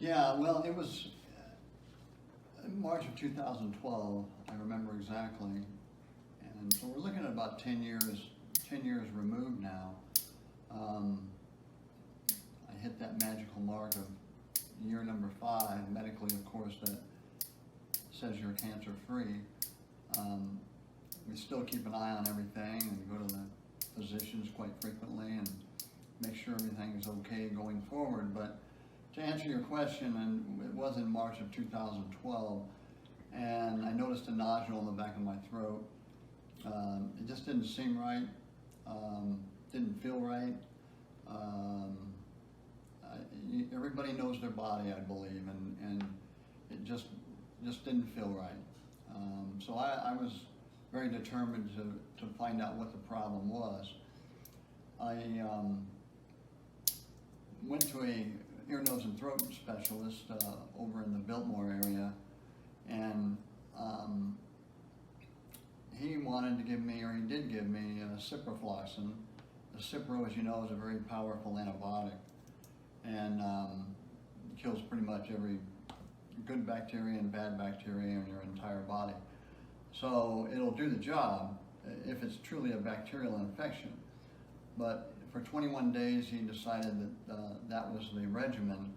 Yeah, well, it was in March of 2012, I remember exactly. And so we're looking at about 10 years removed now. I hit that magical mark of year number 5, medically, of course, that says you're cancer free. We still keep an eye on everything and go to the physicians quite frequently and make sure everything is okay going forward. But to answer your question, and it was in March of 2012, and I noticed a nodule in the back of my throat. It just didn't seem right, didn't feel right. Everybody knows their body, I believe, and it just didn't feel right. So I was very determined to find out what the problem was. I went to a ear, nose, and throat specialist over in the Biltmore area, and he wanted to give me, or he did give me, ciprofloxacin. The Cipro, as you know, is a very powerful antibiotic, and kills pretty much every good bacteria and bad bacteria in your entire body. So it'll do the job if it's truly a bacterial infection. But for 21 days, he decided that that was the regimen.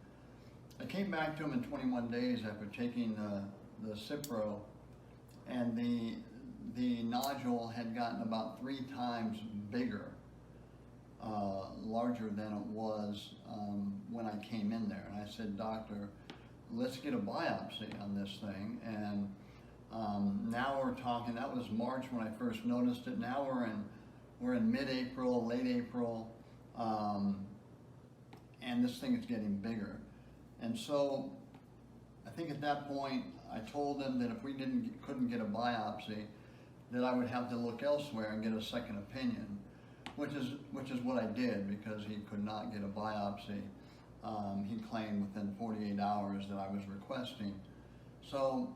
I came back to him in 21 days after taking the Cipro, and the nodule had gotten about 3 times bigger, larger than it was when I came in there. And I said, "Doctor, let's get a biopsy on this thing." And now we're talking, that was March when I first noticed it. Now we're in mid-April, late April, and this thing is getting bigger. And so I think at that point I told him that if we couldn't get a biopsy, that I would have to look elsewhere and get a second opinion, which is what I did, because he could not get a biopsy. He claimed within 48 hours that I was requesting. So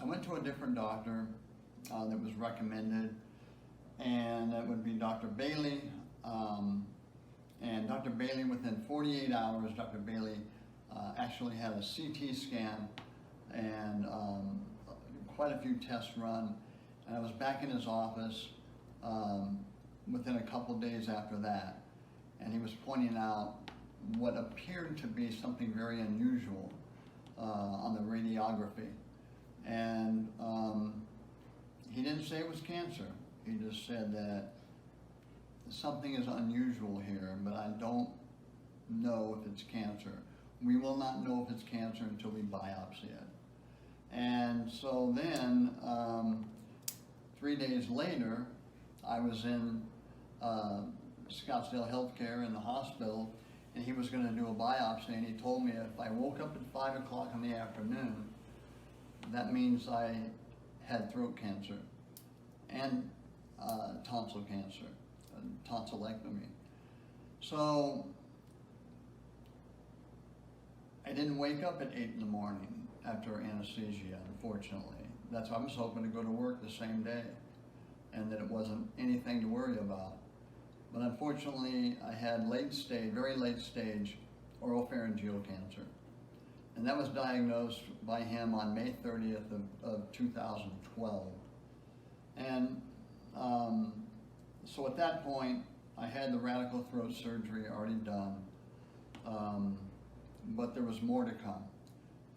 I went to a different doctor that was recommended, and that would be Dr. Bailey. And Dr. Bailey, within 48 hours, Dr. Bailey actually had a CT scan and quite a few tests run. And I was back in his office within a couple days after that. And he was pointing out what appeared to be something very unusual on the radiography. And he didn't say it was cancer. He just said that something is unusual here, but I don't know if it's cancer. We will not know if it's cancer until we biopsy it. And so then, 3 days later, I was in Scottsdale Healthcare in the hospital, and he was going to do a biopsy, and he told me if I woke up at 5 o'clock in the afternoon, that means I had throat cancer and tonsil cancer, tonsillectomy. So I didn't wake up at 8 in the morning after anesthesia, unfortunately. That's why I was hoping to go to work the same day and that it wasn't anything to worry about. But unfortunately, I had very late stage oropharyngeal cancer. And that was diagnosed by him on May 30th of 2012. And so at that point, I had the radical throat surgery already done, but there was more to come.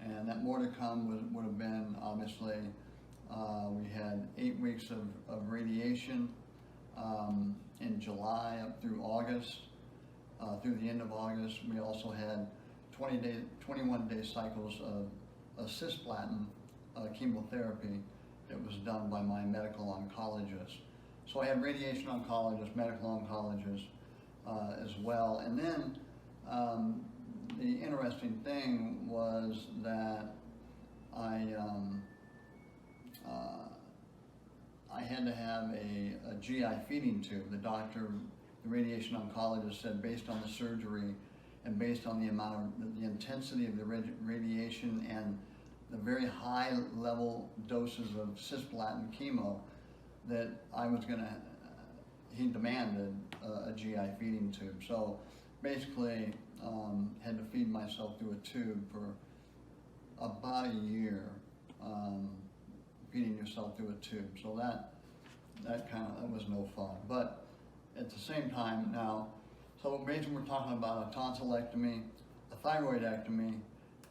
And that more to come would have been, obviously, we had 8 weeks of radiation in July up through August. Through the end of August, we also had 21-day cycles of cisplatin chemotherapy that was done by my medical oncologist. So I had radiation oncologist, medical oncologist as well. And then the interesting thing was that I had to have a GI feeding tube. The radiation oncologist said, based on the surgery and based on the intensity of the radiation and the very high level doses of cisplatin chemo, that he demanded a GI feeding tube. So basically, had to feed myself through a tube for about a year feeding yourself through a tube. So that was no fun. But at the same time now, so basically we're talking about a tonsillectomy, a thyroidectomy,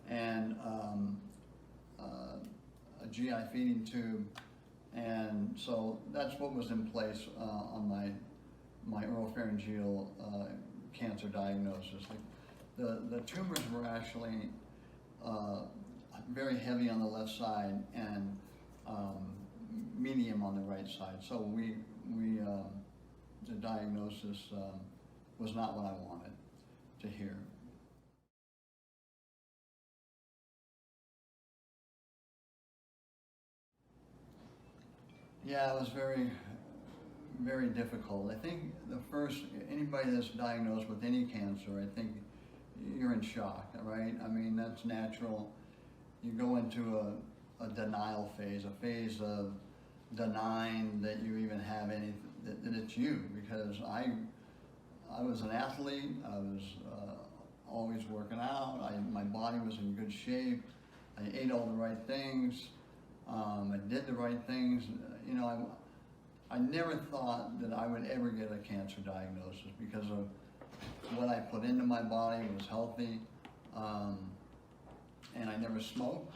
and a GI feeding tube. And so that's what was in place on my oropharyngeal cancer diagnosis. The tumors were actually very heavy on the left side and medium on the right side. So the diagnosis was not what I wanted to hear. Yeah, it was very, very difficult. I think anybody that's diagnosed with any cancer, I think you're in shock, right? I mean, that's natural. You go into a denial phase, a phase of denying that you even have anything, that it's you, because I was an athlete. I was always working out. My body was in good shape. I ate all the right things. I did the right things. You know, I never thought that I would ever get a cancer diagnosis because of what I put into my body was healthy, and I never smoked.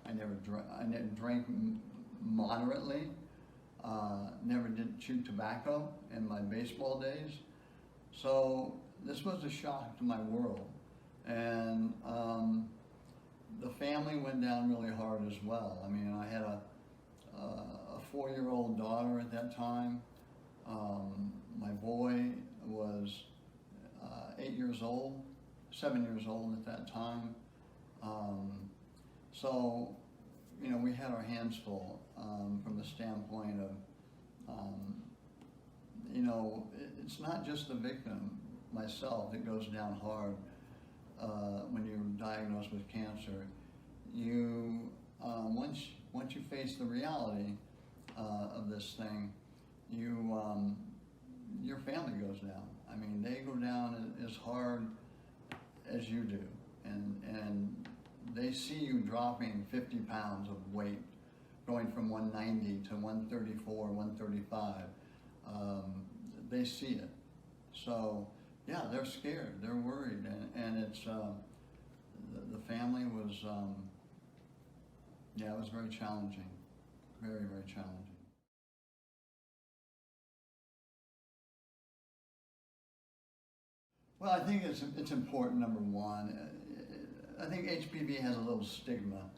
I never drank moderately. Never did chew tobacco in my baseball days. So this was a shock to my world, and the family went down really hard as well. I mean, I had a 4-year-old daughter at that time. My boy was 7 years old at that time. So, you know, we had our hands full from the standpoint of, you know, it's not just the victim, myself, that goes down hard when you're diagnosed with cancer. You, once you face the reality of this thing, your family goes down. I mean, they go down as hard as you do, and they see you dropping 50 pounds of weight, going from 190 to 134, 135. They see it. So, yeah, they're scared, they're worried, and it's, the family was, yeah, it was very challenging, very, very challenging. Well, I think it's important, number one. I think HPV has a little stigma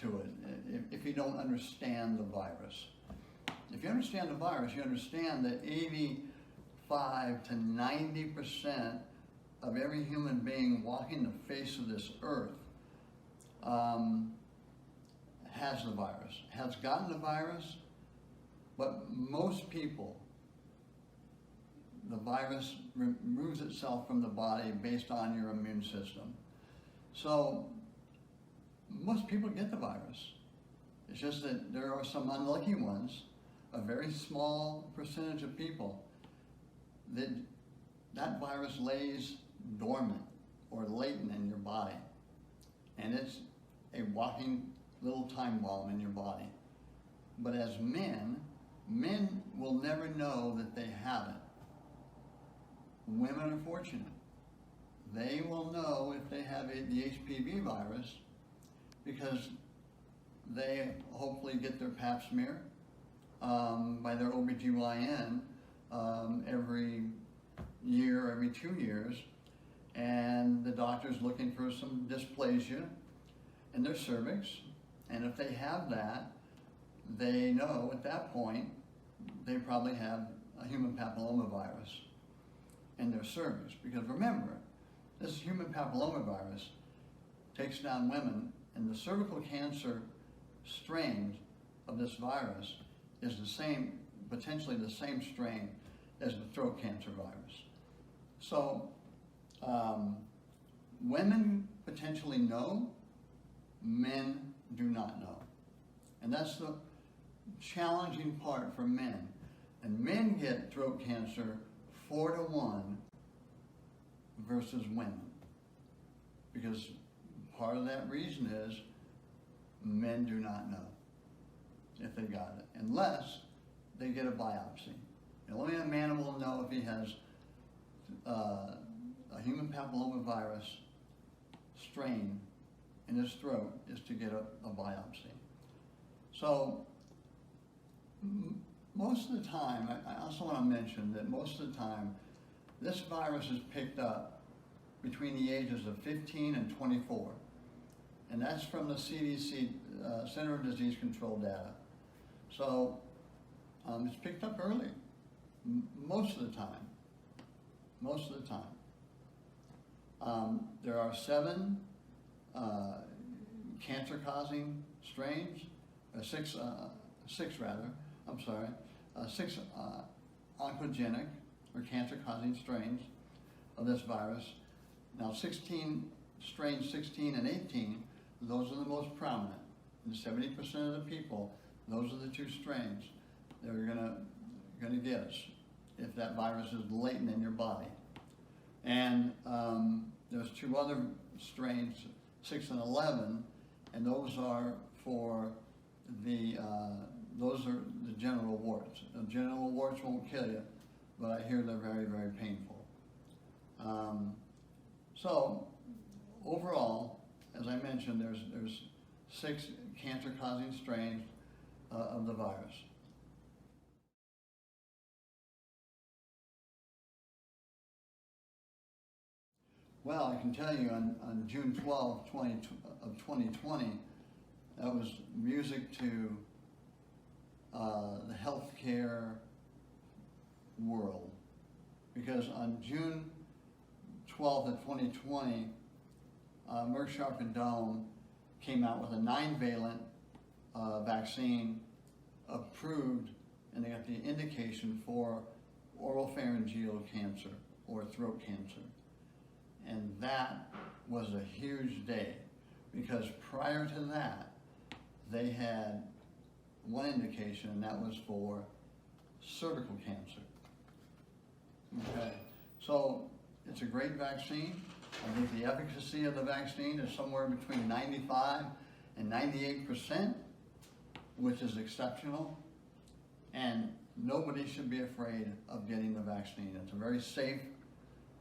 to it if you don't understand the virus. If you understand the virus, you understand that 85 to 90% of every human being walking the face of this earth has the virus, has gotten the virus, but most people, the virus removes itself from the body based on your immune system. So most people get the virus. It's just that there are some unlucky ones, a very small percentage of people, that virus lays dormant or latent in your body. And it's a walking little time bomb in your body. But as men will never know that they have it. Women are fortunate. They will know if they have the HPV virus because they hopefully get their pap smear by their OBGYN every year, every 2 years, and the doctor's looking for some dysplasia in their cervix, and if they have that, they know at that point they probably have a human papillomavirus in their cervix. Because remember, this human papillomavirus takes down women, and the cervical cancer strain of this virus is the same, potentially the same strain as the throat cancer virus. So women potentially know, men do not know. And that's the challenging part for men. And men get throat cancer 4 to 1 versus women. Because part of that reason is Men do not know if they got it, unless they get a biopsy. The only way a man will know if he has a human papillomavirus strain in his throat is to get a biopsy. So most of the time, I also want to mention that most of the time, this virus is picked up between the ages of 15 and 24. And that's from the CDC, Center of Disease Control data. So it's picked up early, most of the time. Most of the time. There are 7 cancer-causing strains, 6 oncogenic or cancer-causing strains of this virus. Now 16 strains 16 and 18, those are the most prominent. And 70% of the people, those are the 2 strains that are gonna get us if that virus is latent in your body. And there's 2 other strains, 6 and 11, and those are for those are the genital warts. The genital warts won't kill you, but I hear they're very, very painful. So overall, as I mentioned, there's 6 cancer-causing strains of the virus. Well, I can tell you on June 12, 2020, that was music to the healthcare world. Because on June 12th of 2020, Merck Sharp and Dohme came out with a 9-valent vaccine approved, and they got the indication for oropharyngeal cancer or throat cancer. And that was a huge day, because prior to that, they had one indication, and that was for cervical cancer. Okay, so it's a great vaccine. I think the efficacy of the vaccine is somewhere between 95 and 98%, which is exceptional. And nobody should be afraid of getting the vaccine. It's a very safe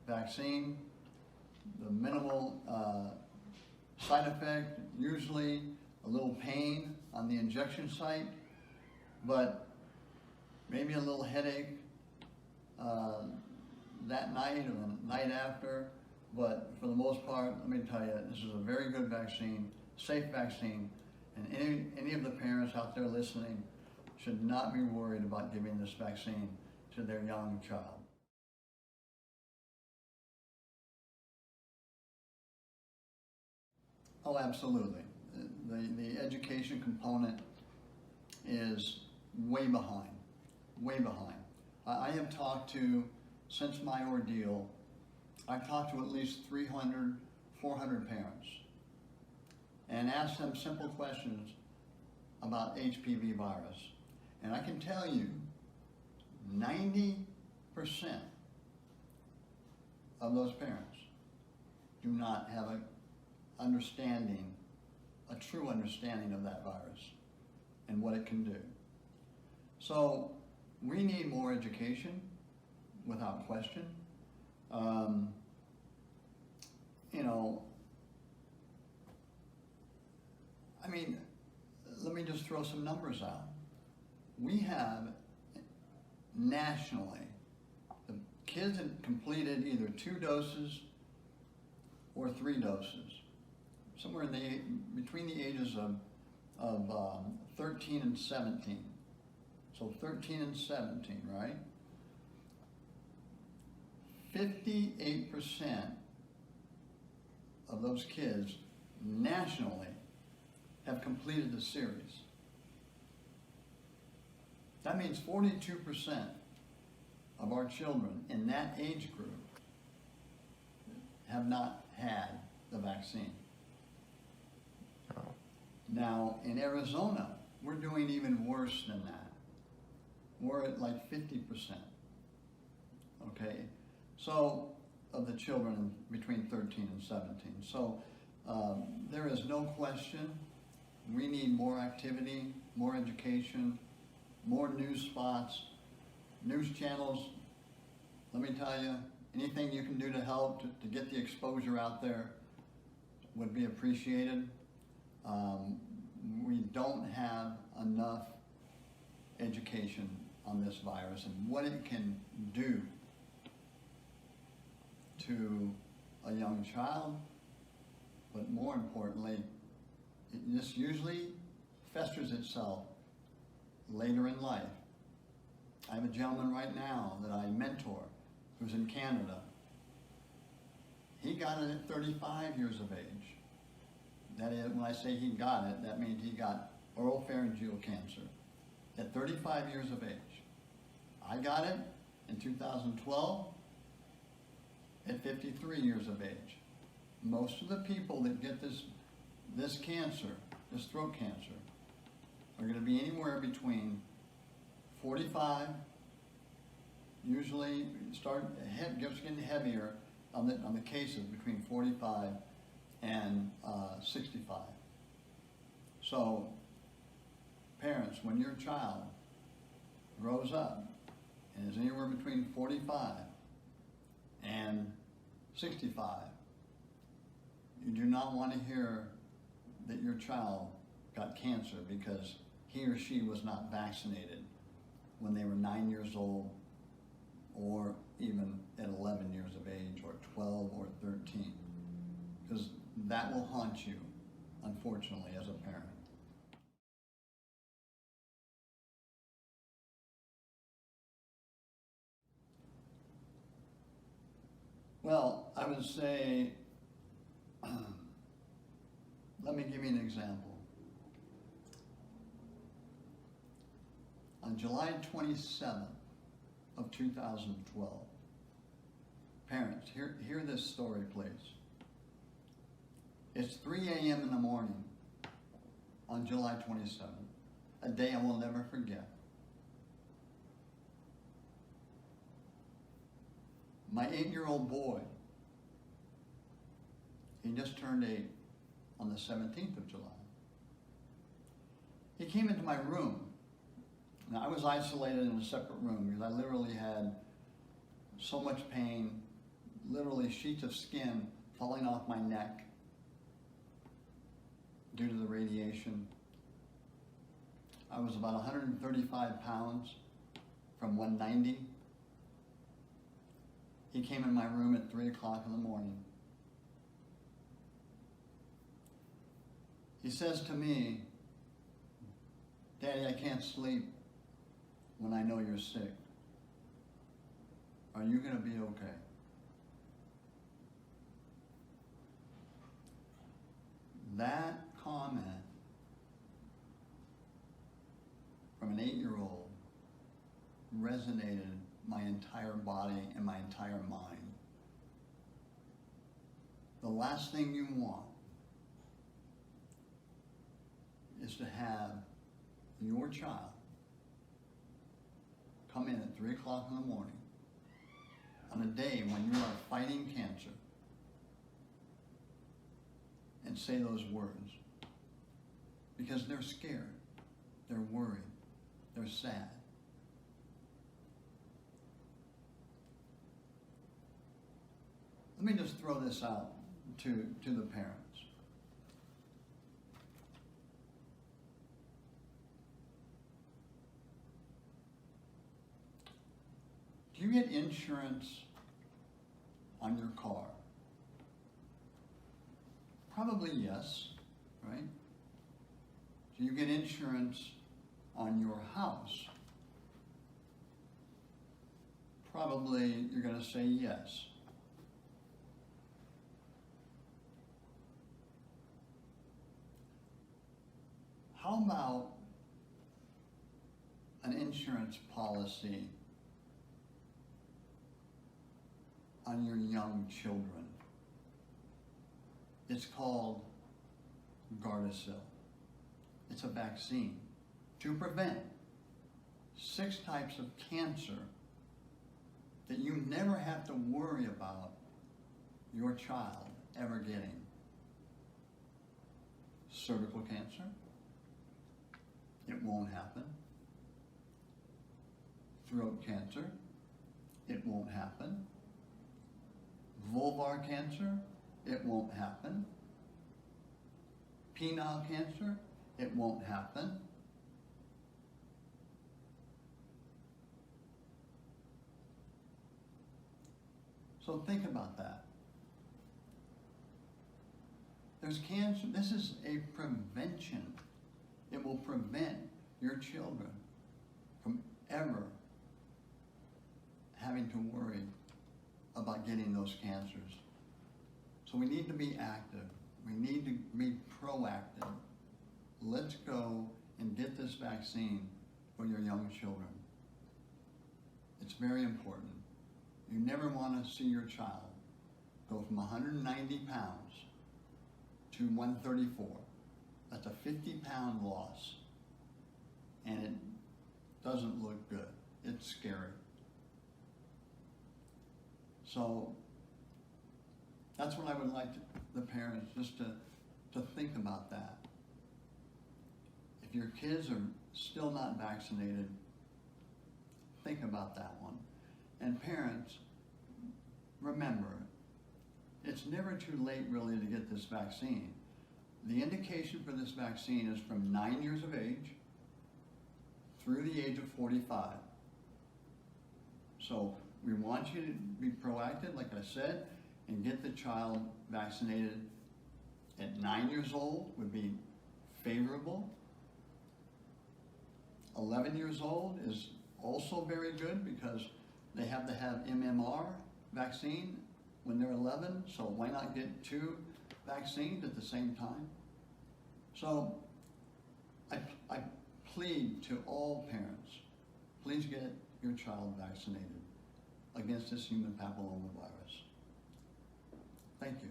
vaccine. The minimal side effect, usually a little pain on the injection site, but maybe a little headache that night or the night after. But for the most part, let me tell you, this is a very good vaccine, safe vaccine, and any of the parents out there listening should not be worried about giving this vaccine to their young child. Oh, absolutely. The education component is way behind, way behind. I have talked to, since my ordeal, I've talked to at least 300, 400 parents and asked them simple questions about HPV virus. And I can tell you, 90% of those parents do not have a true understanding of that virus and what it can do. So we need more education, without question. I mean, let me just throw some numbers out. We have nationally, the kids have completed either 2 doses or 3 doses, somewhere between the ages of 13 and 17. So 13 and 17, right? 58% of those kids nationally have completed the series. That means 42% of our children in that age group have not had the vaccine. Oh. Now, in Arizona, we're doing even worse than that. We're at like 50%. Okay? So, of the children between 13 and 17. So, there is no question We need more activity, more education, more news spots, news channels. Let me tell you, anything you can do to help to get the exposure out there would be appreciated. We don't have enough education on this virus and what it can do to a young child, but more importantly, this usually festers itself later in life. I have a gentleman right now that I mentor who's in Canada. He got it at 35 years of age. That is, when I say he got it, that means he got oropharyngeal cancer at 35 years of age. I got it in 2012 at 53 years of age. Most of the people that get this cancer, this throat cancer, are going to be anywhere between 45, usually just getting heavier on the cases between 45 and 65. So, parents, when your child grows up and is anywhere between 45 and 65, you do not want to hear that your child got cancer because he or she was not vaccinated when they were 9 years old, or even at 11 years of age, or 12 or 13. Because that will haunt you, unfortunately, as a parent. Well, I would say, let me give you an example. On July 27th of 2012, parents, hear this story, please. It's 3 a.m. in the morning on July 27th, a day I will never forget. My 8-year-old boy, he just turned 8 on the 17th of July. He came into my room. Now, I was isolated in a separate room because I literally had so much pain, literally sheets of skin falling off my neck due to the radiation. I was about 135 pounds from 190. He came in my room at 3 o'clock in the morning. He says to me, "Daddy, I can't sleep when I know you're sick. Are you going to be okay?" That comment from an 8-year-old resonated my entire body and my entire mind. The last thing you want is to have your child come in at 3 o'clock in the morning on a day when you are fighting cancer and say those words, because they're scared, they're worried, they're sad. Let me just throw this out to the parents. Do you get insurance on your car? Probably yes, right? Do you get insurance on your house? Probably you're going to say yes. How about an insurance policy on your young children? It's called Gardasil. It's a vaccine to prevent 6 types of cancer that you never have to worry about your child ever getting. Cervical cancer, It won't happen. Throat cancer, it won't happen. Vulvar cancer, it won't happen. Penile cancer, it won't happen. So think about that. There's cancer, this is a prevention. It will prevent your children from ever having to worry about getting those cancers. So we need to be active. We need to be proactive. Let's go and get this vaccine for your young children. It's very important. You never want to see your child go from 190 pounds to 134. That's a 50-pound loss. And it doesn't look good. It's scary. So that's what I would like the parents just to think about that. If your kids are still not vaccinated, think about that one. And parents, remember, it's never too late really to get this vaccine. The indication for this vaccine is from 9 years of age through the age of 45. So we want you to be proactive, like I said, and get the child vaccinated at 9 years old would be favorable. 11 years old is also very good because they have to have MMR vaccine when they're 11, so why not get 2 vaccines at the same time? So I plead to all parents, please get your child vaccinated against this human papillomavirus. Thank you.